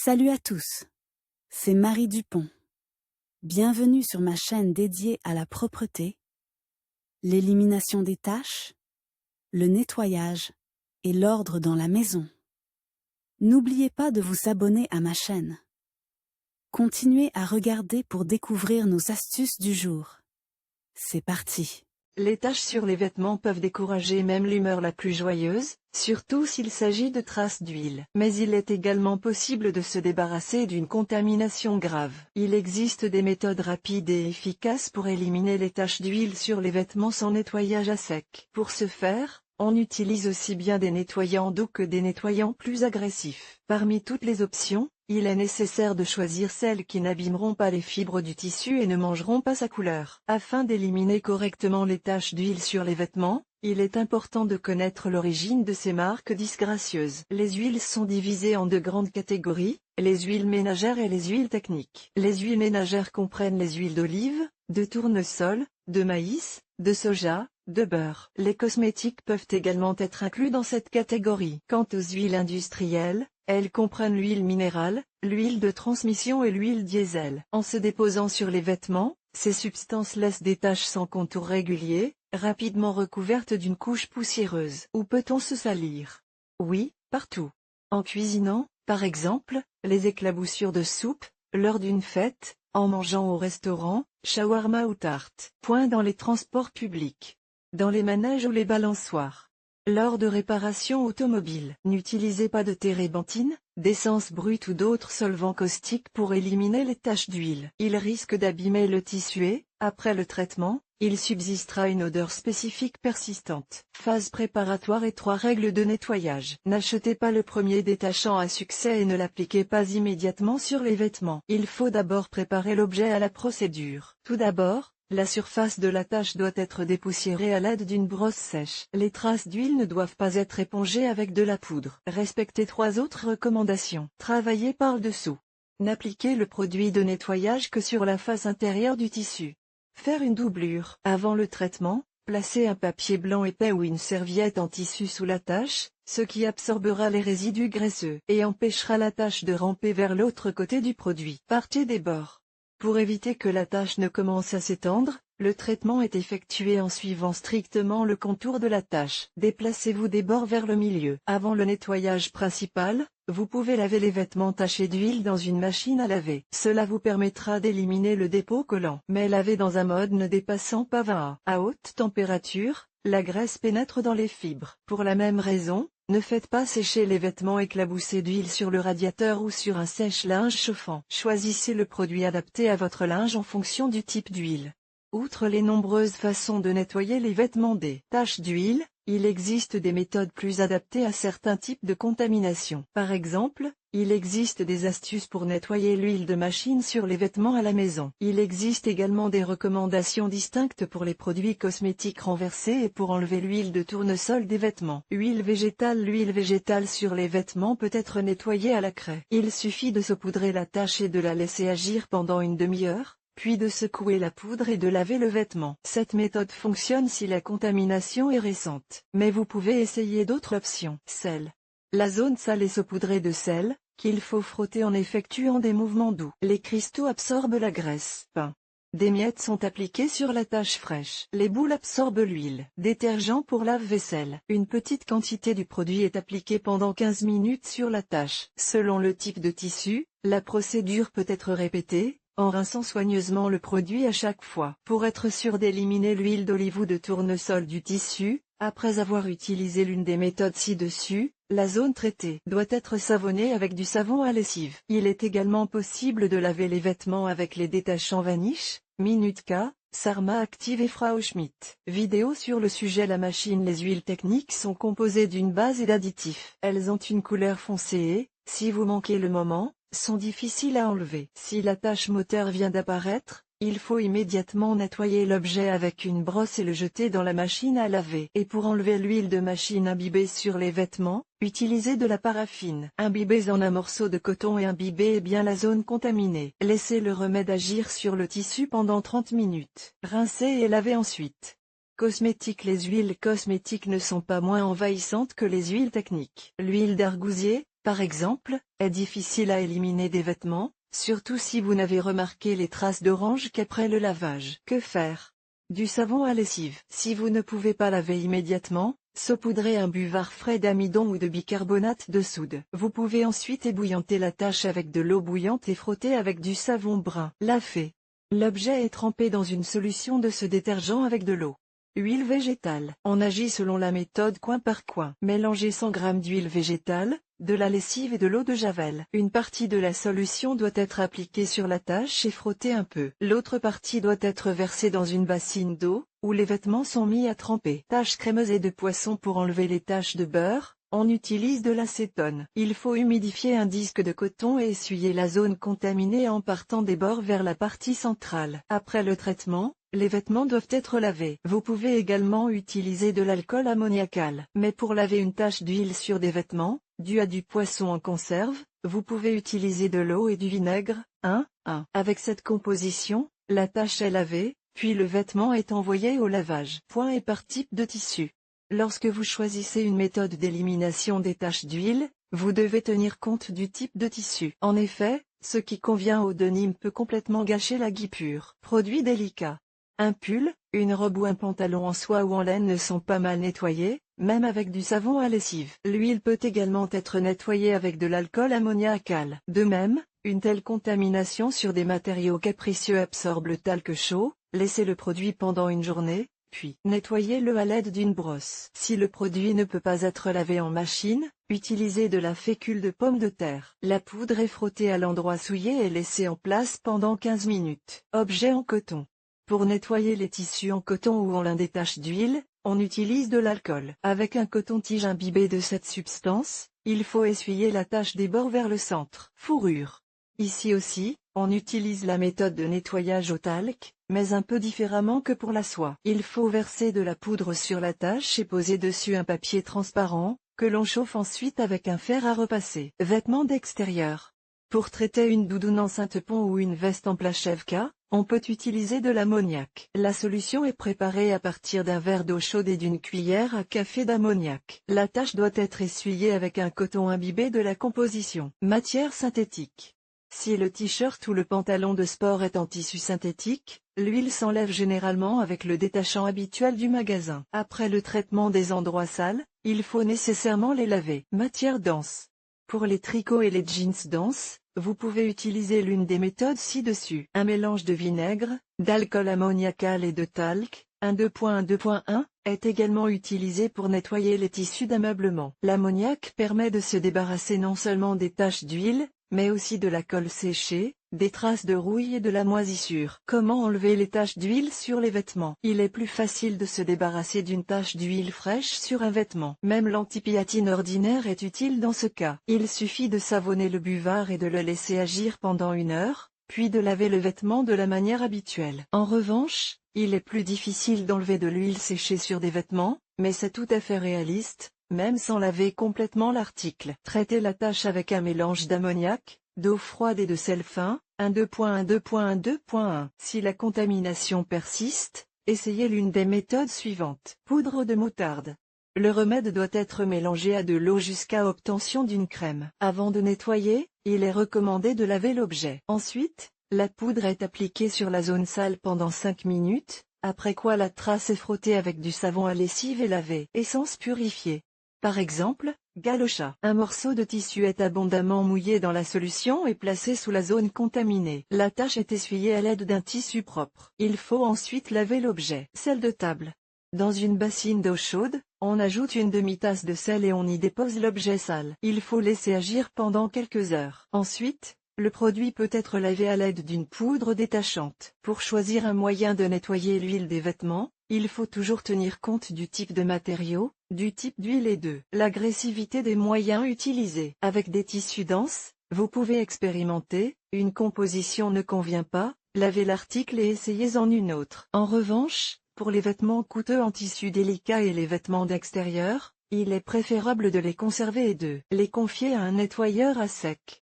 Salut à tous, c'est Marie Dupont. Bienvenue sur ma chaîne dédiée à la propreté, l'élimination des taches, le nettoyage et l'ordre dans la maison. N'oubliez pas de vous abonner à ma chaîne. Continuez à regarder pour découvrir nos astuces du jour. C'est parti! Les taches sur les vêtements peuvent décourager même l'humeur la plus joyeuse, surtout s'il s'agit de traces d'huile. Mais il est également possible de se débarrasser d'une contamination grave. Il existe des méthodes rapides et efficaces pour éliminer les taches d'huile sur les vêtements sans nettoyage à sec. Pour ce faire, on utilise aussi bien des nettoyants doux que des nettoyants plus agressifs. Parmi toutes les options, il est nécessaire de choisir celles qui n'abîmeront pas les fibres du tissu et ne mangeront pas sa couleur. Afin d'éliminer correctement les taches d'huile sur les vêtements, il est important de connaître l'origine de ces marques disgracieuses. Les huiles sont divisées en deux grandes catégories, les huiles ménagères et les huiles techniques. Les huiles ménagères comprennent les huiles d'olive, de tournesol, de maïs, de soja, de beurre. Les cosmétiques peuvent également être inclus dans cette catégorie. Quant aux huiles industrielles, elles comprennent l'huile minérale, l'huile de transmission et l'huile diesel. En se déposant sur les vêtements, ces substances laissent des taches sans contour régulier, rapidement recouvertes d'une couche poussiéreuse. Où peut-on se salir? Oui, partout. En cuisinant, par exemple, les éclaboussures de soupe, lors d'une fête, en mangeant au restaurant, shawarma ou tarte. Point dans les transports publics. Dans les manèges ou les balançoires. Lors de réparations automobiles, n'utilisez pas de térébenthine, d'essence brute ou d'autres solvants caustiques pour éliminer les taches d'huile. Ils risquent d'abîmer le tissu et, après le traitement, il subsistera une odeur spécifique persistante. Phase préparatoire et 3 règles de nettoyage. N'achetez pas le premier détachant à succès et ne l'appliquez pas immédiatement sur les vêtements. Il faut d'abord préparer l'objet à la procédure. Tout d'abord, la surface de la tache doit être dépoussiérée à l'aide d'une brosse sèche. Les traces d'huile ne doivent pas être épongées avec de la poudre. Respectez 3 autres recommandations. Travaillez par-dessous. N'appliquez le produit de nettoyage que sur la face intérieure du tissu. Faire une doublure. Avant le traitement, placez un papier blanc épais ou une serviette en tissu sous la tache, ce qui absorbera les résidus graisseux et empêchera la tache de ramper vers l'autre côté du produit. Partez des bords. Pour éviter que la tache ne commence à s'étendre, le traitement est effectué en suivant strictement le contour de la tache. Déplacez-vous des bords vers le milieu. Avant le nettoyage principal, vous pouvez laver les vêtements tachés d'huile dans une machine à laver. Cela vous permettra d'éliminer le dépôt collant. Mais lavez dans un mode ne dépassant pas 20 à haute température, la graisse pénètre dans les fibres. Pour la même raison, ne faites pas sécher les vêtements éclaboussés d'huile sur le radiateur ou sur un sèche-linge chauffant. Choisissez le produit adapté à votre linge en fonction du type d'huile. Outre les nombreuses façons de nettoyer les vêtements des taches d'huile, il existe des méthodes plus adaptées à certains types de contamination. Par exemple, il existe des astuces pour nettoyer l'huile de machine sur les vêtements à la maison. Il existe également des recommandations distinctes pour les produits cosmétiques renversés et pour enlever l'huile de tournesol des vêtements. L'huile végétale sur les vêtements peut être nettoyée à la craie. Il suffit de saupoudrer la tache et de la laisser agir pendant une demi-heure, puis de secouer la poudre et de laver le vêtement. Cette méthode fonctionne si la contamination est récente. Mais vous pouvez essayer d'autres options. Sel. La zone sale est saupoudrée de sel, qu'il faut frotter en effectuant des mouvements doux. Les cristaux absorbent la graisse. Pain. Des miettes sont appliquées sur la tache fraîche. Les boules absorbent l'huile. Détergent pour lave-vaisselle. Une petite quantité du produit est appliquée pendant 15 minutes sur la tache. Selon le type de tissu, la procédure peut être répétée, en rinçant soigneusement le produit à chaque fois. Pour être sûr d'éliminer l'huile d'olive ou de tournesol du tissu, après avoir utilisé l'une des méthodes ci-dessus, la zone traitée doit être savonnée avec du savon à lessive. Il est également possible de laver les vêtements avec les détachants Vanish, Minutka, Sarma Active et Frau Schmidt. Vidéo sur le sujet. La machine. Les huiles techniques sont composées d'une base et d'additifs. Elles ont une couleur foncée et, si vous manquez le moment, sont difficiles à enlever. Si la tache moteur vient d'apparaître, il faut immédiatement nettoyer l'objet avec une brosse et le jeter dans la machine à laver. Et pour enlever l'huile de machine imbibée sur les vêtements, utilisez de la paraffine. Imbibez en un morceau de coton et imbibez bien la zone contaminée. Laissez le remède agir sur le tissu pendant 30 minutes. Rincez et lavez ensuite. Cosmétiques. Les huiles cosmétiques ne sont pas moins envahissantes que les huiles techniques. L'huile d'argousier, par exemple, est difficile à éliminer des vêtements, surtout si vous n'avez remarqué les traces d'orange qu'après le lavage. Que faire? Du savon à lessive. Si vous ne pouvez pas laver immédiatement, saupoudrez un buvard frais d'amidon ou de bicarbonate de soude. Vous pouvez ensuite ébouillanter la tâche avec de l'eau bouillante et frotter avec du savon brun. Laver. L'objet est trempé dans une solution de ce détergent avec de l'eau. Huile végétale. On agit selon la méthode coin par coin. Mélangez 100 g d'huile végétale, de la lessive et de l'eau de javel. Une partie de la solution doit être appliquée sur la tâche et frottée un peu. L'autre partie doit être versée dans une bassine d'eau, où les vêtements sont mis à tremper. Tâche crémeuse et de poisson. Pour enlever les taches de beurre, on utilise de l'acétone. Il faut humidifier un disque de coton et essuyer la zone contaminée en partant des bords vers la partie centrale. Après le traitement, les vêtements doivent être lavés. Vous pouvez également utiliser de l'alcool ammoniacal. Mais pour laver une tache d'huile sur des vêtements, due à du poisson en conserve, vous pouvez utiliser de l'eau et du vinaigre, 1:1. Avec cette composition, la tache est lavée, puis le vêtement est envoyé au lavage. Point et par type de tissu. Lorsque vous choisissez une méthode d'élimination des taches d'huile, vous devez tenir compte du type de tissu. En effet, ce qui convient au denim peut complètement gâcher la guipure. Produits délicats. Un pull, une robe ou un pantalon en soie ou en laine ne sont pas mal nettoyés, même avec du savon à lessive. L'huile peut également être nettoyée avec de l'alcool ammoniacal. De même, une telle contamination sur des matériaux capricieux absorbe le talc chaud. Laissez le produit pendant une journée, puis nettoyez-le à l'aide d'une brosse. Si le produit ne peut pas être lavé en machine, utilisez de la fécule de pomme de terre. La poudre est frottée à l'endroit souillé et laissée en place pendant 15 minutes. Objet en coton. Pour nettoyer les tissus en coton ou en lin des taches d'huile, on utilise de l'alcool. Avec un coton-tige imbibé de cette substance, il faut essuyer la tache des bords vers le centre. Fourrure. Ici aussi, on utilise la méthode de nettoyage au talc, mais un peu différemment que pour la soie. Il faut verser de la poudre sur la tache et poser dessus un papier transparent, que l'on chauffe ensuite avec un fer à repasser. Vêtements d'extérieur. Pour traiter une doudoune enceinte pont ou une veste en plachevka, on peut utiliser de l'ammoniac. La solution est préparée à partir d'un verre d'eau chaude et d'une cuillère à café d'ammoniac. La tache doit être essuyée avec un coton imbibé de la composition. Matière synthétique. Si le t-shirt ou le pantalon de sport est en tissu synthétique, l'huile s'enlève généralement avec le détachant habituel du magasin. Après le traitement des endroits sales, il faut nécessairement les laver. Matière dense. Pour les tricots et les jeans denses, vous pouvez utiliser l'une des méthodes ci-dessus. Un mélange de vinaigre, d'alcool ammoniacal et de talc, 1:2.1, est également utilisé pour nettoyer les tissus d'ameublement. L'ammoniac permet de se débarrasser non seulement des taches d'huile, mais aussi de la colle séchée, des traces de rouille et de la moisissure. Comment enlever les taches d'huile sur les vêtements? Il est plus facile de se débarrasser d'une tache d'huile fraîche sur un vêtement. Même l'antipiatine ordinaire est utile dans ce cas. Il suffit de savonner le buvard et de le laisser agir pendant 1 heure, puis de laver le vêtement de la manière habituelle. En revanche, il est plus difficile d'enlever de l'huile séchée sur des vêtements, mais c'est tout à fait réaliste, même sans laver complètement l'article. Traitez la tâche avec un mélange d'ammoniac, d'eau froide et de sel fin, 1:2.1.2.1. Si la contamination persiste, essayez l'une des méthodes suivantes. Poudre de moutarde. Le remède doit être mélangé à de l'eau jusqu'à obtention d'une crème. Avant de nettoyer, il est recommandé de laver l'objet. Ensuite, la poudre est appliquée sur la zone sale pendant 5 minutes, après quoi la trace est frottée avec du savon à lessive et lavée. Essence purifiée. Par exemple, galocha. Un morceau de tissu est abondamment mouillé dans la solution et placé sous la zone contaminée. La tâche est essuyée à l'aide d'un tissu propre. Il faut ensuite laver l'objet. Sel de table. Dans une bassine d'eau chaude, on ajoute une demi-tasse de sel et on y dépose l'objet sale. Il faut laisser agir pendant quelques heures. Ensuite, le produit peut être lavé à l'aide d'une poudre détachante. Pour choisir un moyen de nettoyer l'huile des vêtements, il faut toujours tenir compte du type de matériau, du type d'huile et de l'agressivité des moyens utilisés. Avec des tissus denses, vous pouvez expérimenter, une composition ne convient pas, lavez l'article et essayez-en une autre. En revanche, pour les vêtements coûteux en tissu délicat et les vêtements d'extérieur, il est préférable de les conserver et de les confier à un nettoyeur à sec.